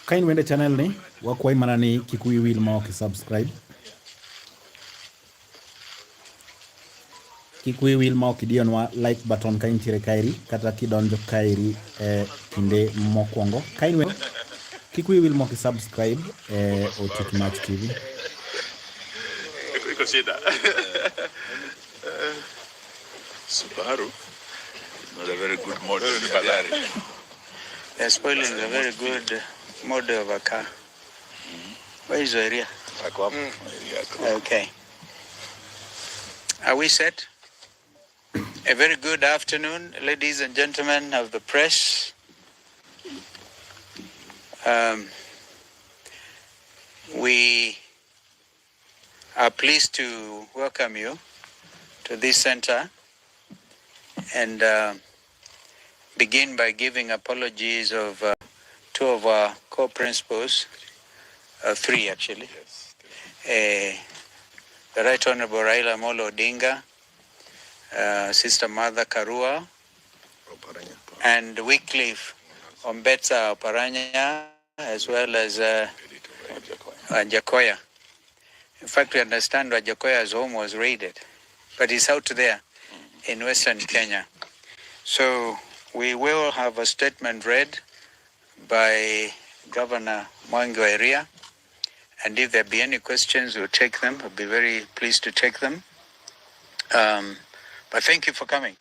Kain wende channel ni wakwai mana ni Kikuyu will ma ok subscribe. Kikuyu will ma ok dionwa like button ka intiere kairi kata kidonjo kairi kinde mokwongo. Kain wende Kikuyu will ma ok subscribe Otik Match TV. Iko shida. Subaru not a very good model. They're spoiling a very good model of a car. Where is the area? Okay. Are we set? A very good afternoon, ladies and gentlemen of the press. We are pleased to welcome you to this center and begin by giving apologies of two of our co-principals, three actually. The Right Honorable Raila Amolo Odinga, Sister Martha Karua, and Wycliffe Ombetsa Oparanya, as well as Wajakoya. In fact, we understand Wajakoya's home was raided, but he's out there in Western Kenya. So we will have a statement read by Governor Mwangi wa Iria, and if there be any questions, we'll take them. I'll be very pleased to take them. But thank you for coming.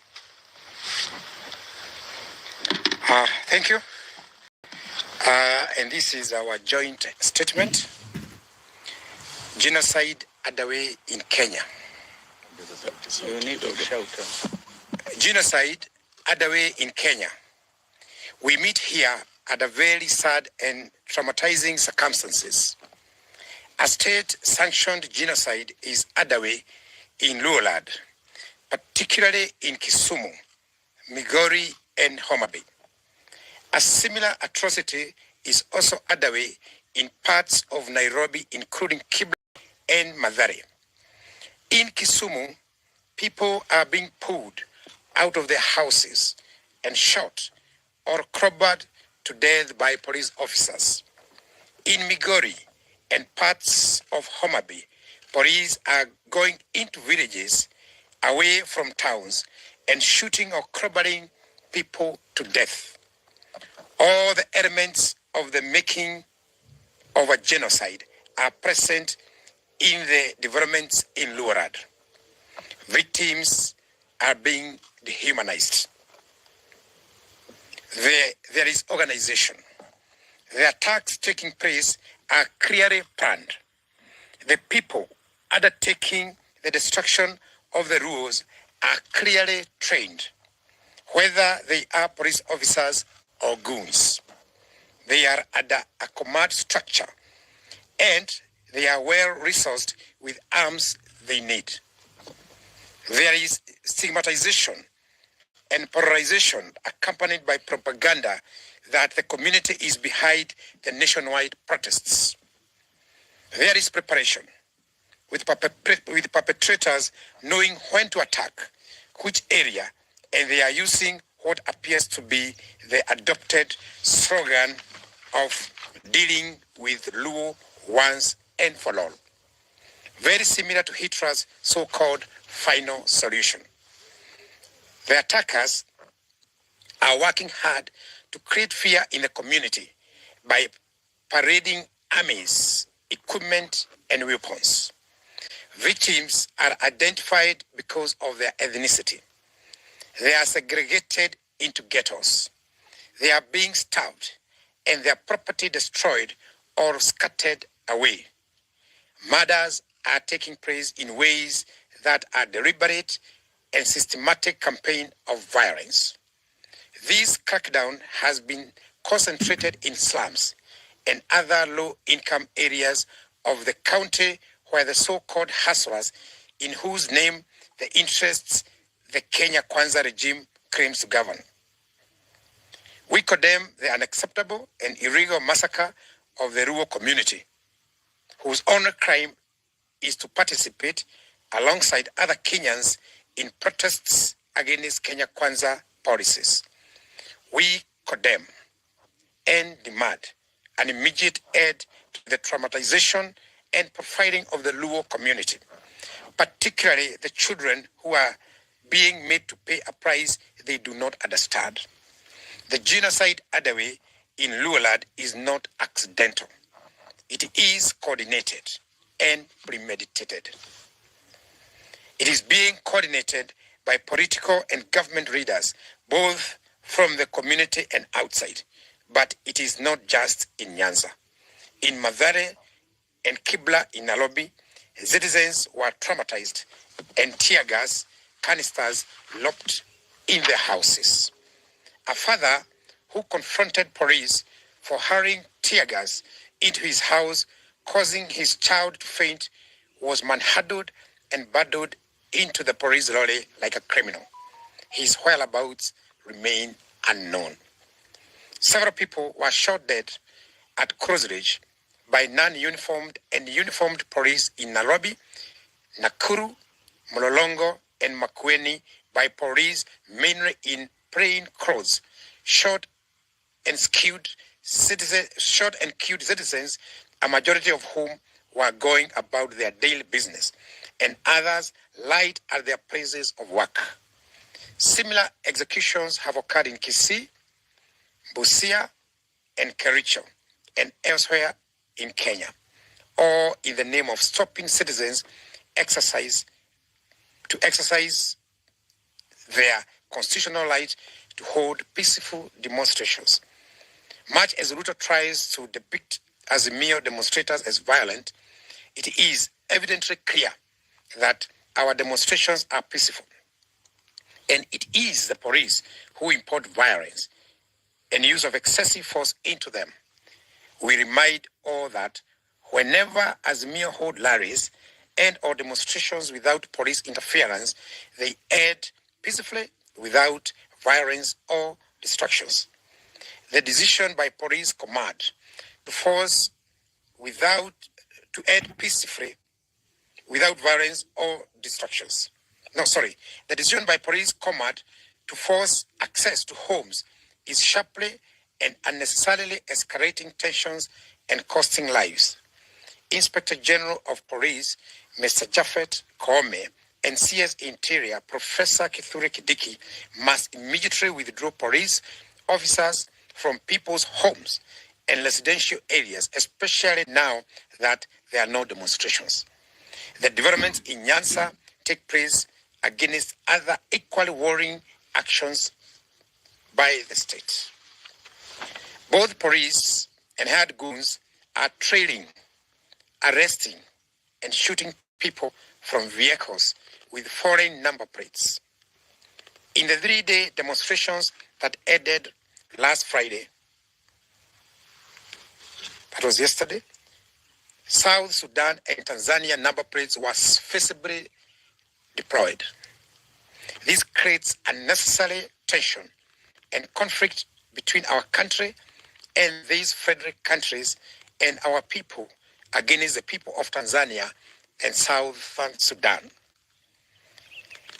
Thank you. And this is our joint statement. Genocide underway in Kenya. You need to shout. Genocide underway in Kenya. We meet here at a very sad and traumatizing circumstances. A state-sanctioned genocide is underway in Luolad, particularly in Kisumu, Migori, and Homa Bay. A similar atrocity is also underway in parts of Nairobi, including Kibra and Mathare. In Kisumu, people are being pulled out of their houses and shot or crowbarred to death by police officers. In Migori and parts of Homa Bay, police are going into villages away from towns and shooting or crowbarring people to death. All the elements of the making of a genocide are present in the developments in Luorad. Victims are being dehumanized. There is organization. The attacks taking place are clearly planned. The people undertaking the destruction of the rules are clearly trained, whether they are police officers or goons. They are under a command structure and they are well resourced with arms they need. There is stigmatization and polarization accompanied by propaganda that the community is behind the nationwide protests. There is preparation, with perpetrators knowing when to attack, which area, and they are using what appears to be the adopted slogan of dealing with Luo once and for all. Very similar to Hitler's so-called final solution. The attackers are working hard to create fear in the community by parading armies, equipment, and weapons. Victims are identified because of their ethnicity. They are segregated into ghettos. They are being starved and their property destroyed or scattered away. Murders are taking place in ways that are deliberate and systematic campaign of violence. crackdown has been concentrated in slums and other low-income areas of the county where the so-called hustlers, in whose name the interests the Kenya Kwanza regime claims to govern. We condemn the unacceptable and illegal massacre of the rural community, whose only crime is to participate alongside other Kenyans in protests against Kenya Kwanza policies. We condemn and demand an immediate end to the traumatization and profiling of the Luo community, particularly the children who are being made to pay a price they do not understand. The genocide underway in Luoland is not accidental. It is coordinated and premeditated. It is being coordinated by political and government leaders, both from the community and outside. But it is not just in Nyanza. In Mathare and Kibla in Nairobi, citizens were traumatized and tear gas canisters lobbed in their houses. A father who confronted police for hurling tear gas into his house, causing his child to faint, was manhandled and bundled into the police lorry like a criminal. His whereabouts remain unknown. Several people were shot dead at Cross Ridge by non-uniformed and uniformed police in Nairobi, Nakuru, Mlolongo, and Makueni by police mainly in plain clothes, shot and killed citizens, a majority of whom were going about their daily business, and others lied at their places of work. Similar executions have occurred in Kisii, Busia, and Kericho, and elsewhere in Kenya, all in the name of stopping citizens to exercise their constitutional right to hold peaceful demonstrations. Much as Ruto tries to depict Azimio demonstrators as violent, it is evidently clear that our demonstrations are peaceful. And it is the police who import violence and use of excessive force into them. We remind all that whenever Azimio hold rallies and or demonstrations without police interference, they end peacefully without violence or distractions. The decision by police command to force to end peacefully without violence or distractions. The decision by police command to force access to homes is sharply and unnecessarily escalating tensions and costing lives. Inspector General of Police, Mr. Japhet Koome, and CS Interior, Professor Kithure Kindiki, must immediately withdraw police officers from people's homes and residential areas, especially now that there are no demonstrations. The developments in Nyanza take place against other equally worrying actions by the state. Both police and hired goons are trailing, arresting, and shooting people from vehicles with foreign number plates. In the 3-day demonstrations that ended last Friday, that was yesterday, South Sudan and Tanzania number plates were visibly deployed. This creates unnecessary tension and conflict between our country and these federal countries and our people against the people of Tanzania and Southern Sudan.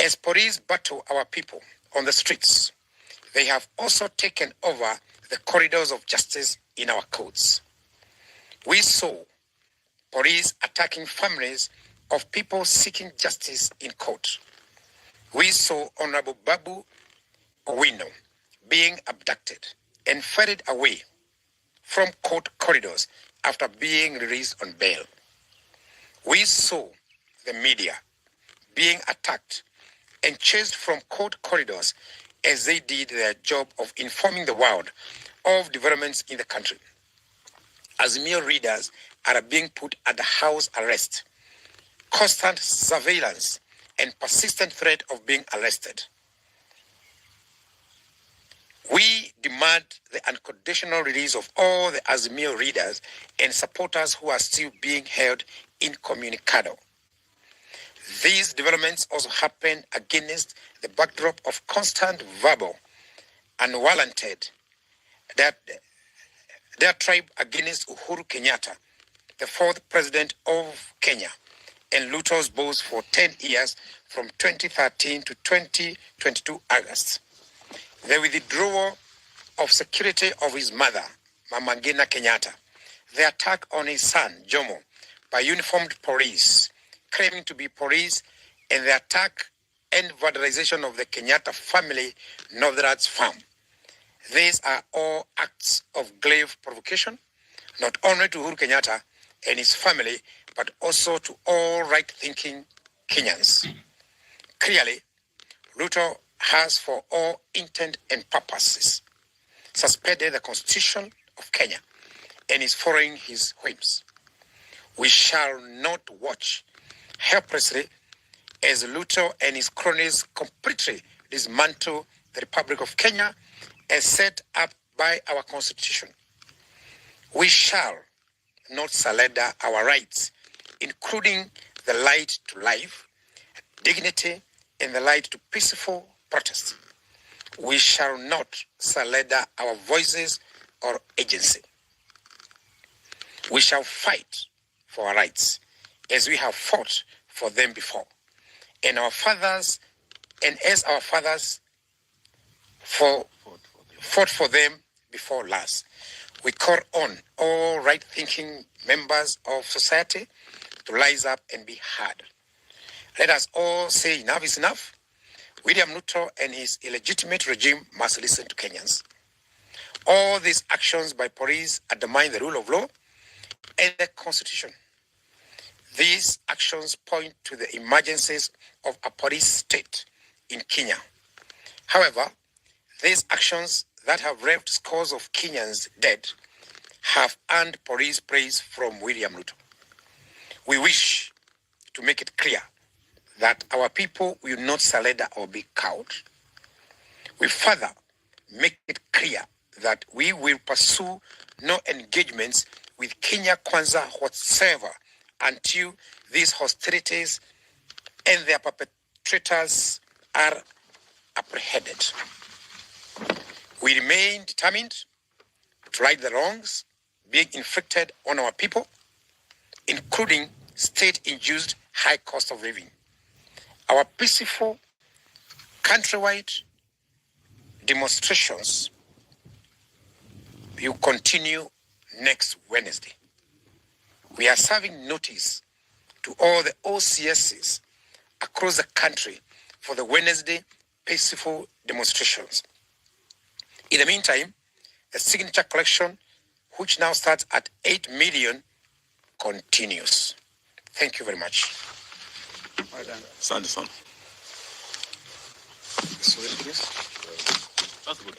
As police battle our people on the streets, they have also taken over the corridors of justice in our courts. We saw police attacking families of people seeking justice in court. We saw Honorable Babu Owino being abducted and ferried away from court corridors after being released on bail. We saw the media being attacked and chased from court corridors as they did their job of informing the world of developments in the country. Azimio readers are being put under house arrest, constant surveillance, and persistent threat of being arrested. We demand the unconditional release of all the Azimio readers and supporters who are still being held incommunicado. These developments also happen against the backdrop of constant verbal, unwarranted, diatribe against Uhuru Kenyatta, the fourth president of Kenya, and Ruto's boss for 10 years from 2013 to 2022 August. The withdrawal of security of his mother, Mama Ngina Kenyatta, the attack on his son, Jomo, by uniformed police, claiming to be police, and the attack and vandalization of the Kenyatta family Northern's farm. These are all acts of grave provocation, not only to Uhuru Kenyatta and his family, but also to all right-thinking Kenyans. Clearly, Ruto has, for all intent and purposes, suspended the Constitution of Kenya and is following his whims. We shall not watch helplessly as Ruto and his cronies completely dismantle the Republic of Kenya as set up by our Constitution. We shall not surrender our rights, including the right to life, dignity, and the right to peaceful protest. We shall not surrender our voices or agency. We shall fight for our rights as we have fought for them before. And our fathers, and as our fathers fought for them before last. We call on all right-thinking members of society to rise up and be heard. Let us all say enough is enough. William Ruto and his illegitimate regime must listen to Kenyans. All these actions by police undermine the rule of law and the Constitution. These actions point to the emergencies of a police state in Kenya. However, these actions that have left scores of Kenyans dead have earned police praise from William Ruto. We wish to make it clear that our people will not surrender or be cowed. We further make it clear that we will pursue no engagements with Kenya Kwanza whatsoever until these hostilities and their perpetrators are apprehended. We remain determined to right the wrongs being inflicted on our people, including state-induced high cost of living. Our peaceful, countrywide demonstrations will continue next Wednesday. We are serving notice to all the OCSs across the country for the Wednesday peaceful demonstrations. In the meantime, the signature collection, which now starts at 8 million, continues. Thank you very much. Sanderson. That's good.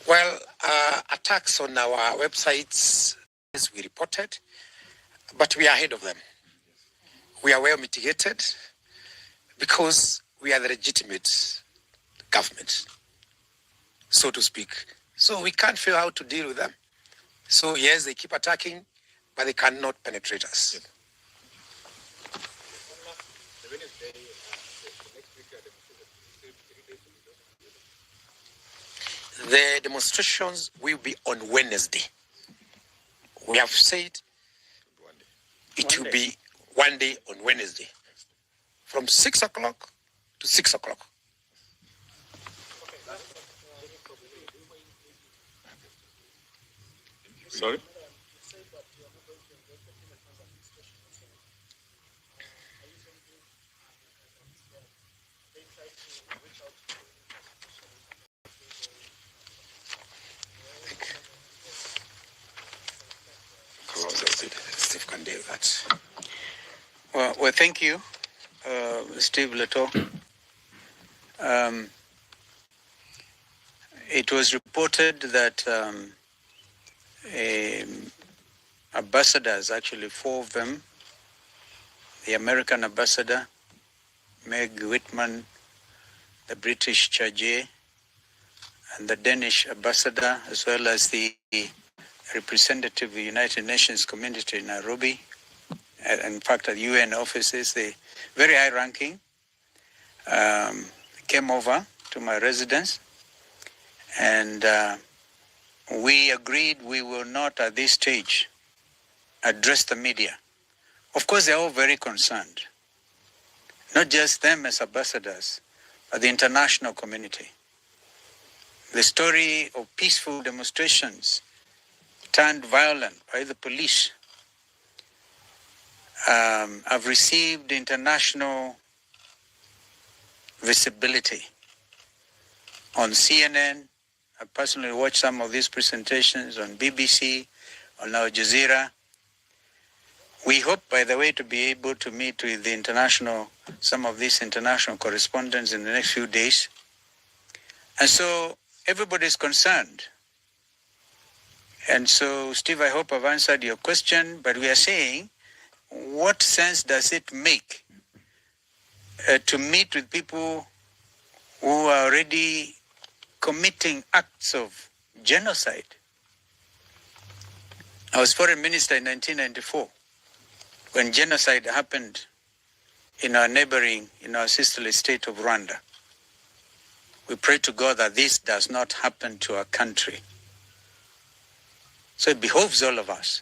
Well, attacks on our websites, as we reported, but we are ahead of them. We are well mitigated because we are the legitimate government, so to speak. So we can't figure out how to deal with them. So yes, they keep attacking, but they cannot penetrate us. The demonstrations will be on Wednesday. We have said it will be one day on Wednesday, from 6 o'clock to 6 o'clock. Sorry? Steve can do that. Well, thank you, Steve Leto. It was reported that ambassadors, actually 4 of them, the American ambassador, Meg Whitman, the British Chargé, and the Danish ambassador, as well as the representative of the United Nations community in Nairobi, in fact, at UN offices, the very high-ranking, came over to my residence, and we agreed we will not, at this stage, address the media. Of course, they're all very concerned, not just them as ambassadors, but the international community. The story of peaceful demonstrations turned violent by the police have received international visibility. On CNN, I personally watched some of these presentations on BBC, on Al Jazeera. We hope, by the way, to be able to meet with some of these international correspondents in the next few days. And so everybody's concerned. And so, Steve, I hope I've answered your question, but we are saying, what sense does it make to meet with people who are already committing acts of genocide? I was foreign minister in 1994 when genocide happened in our sisterly state of Rwanda. We pray to God that this does not happen to our country. So it behoves all of us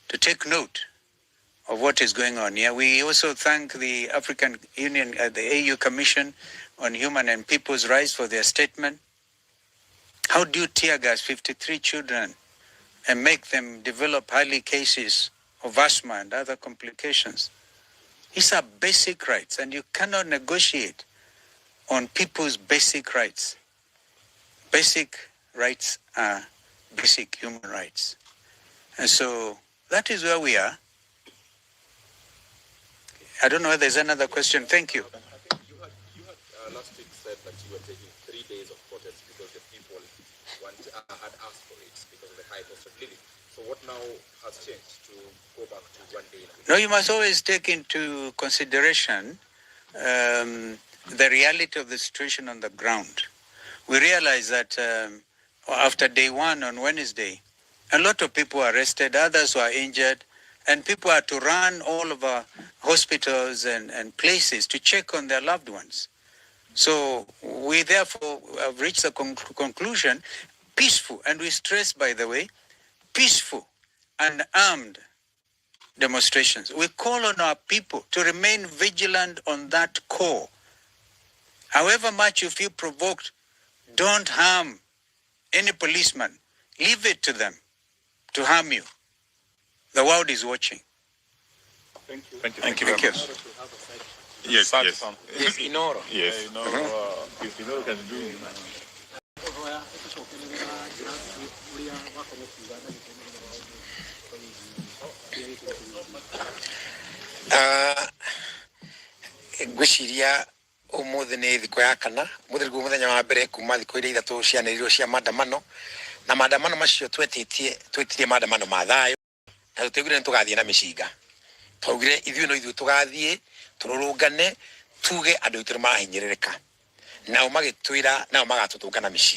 to take note of what is going on here. We also thank the African Union, the AU Commission on Human and People's Rights for their statement. How do you tear gas 53 children and make them develop highly cases of asthma and other complications? These are basic rights, and you cannot negotiate on people's basic rights. Basic rights are basic human rights. And so that is where we are. I don't know whether there's another question. Thank you. You had last week said that you were taking 3 days of protest because the people had asked for it because of the high cost of living. So what now has changed to go back to 1 day? No, you must always take into consideration the reality of the situation on the ground. We realize that after day 1 on Wednesday, a lot of people were arrested, others were injured, and people had to run all of our hospitals and places to check on their loved ones. So we therefore have reached a conclusion, peaceful, and we stress, by the way, peaceful and armed demonstrations. We call on our people to remain vigilant on that core. However much you feel provoked, don't harm any policeman. Leave it to them to harm you. The world is watching. Thank you. Thank you. Thank you. Yes, yes. Yes, Inoro. Yes. Inoro can do. Ngwiciria umuthi ni thiko ya kana muthi guo muthenya wa mbere kuma thiko ira ithatu cianĩrĩirwo cia maandamano na maandamano macio twetirie maandamano ma thayo na tutigire ni tugathie na mĩcinga twaugire ithuĩ tugathie tururungane tuge andũ itũ marahinyĩrĩrĩka nao magĩtwĩra nao magatũtũnga na mĩcinga.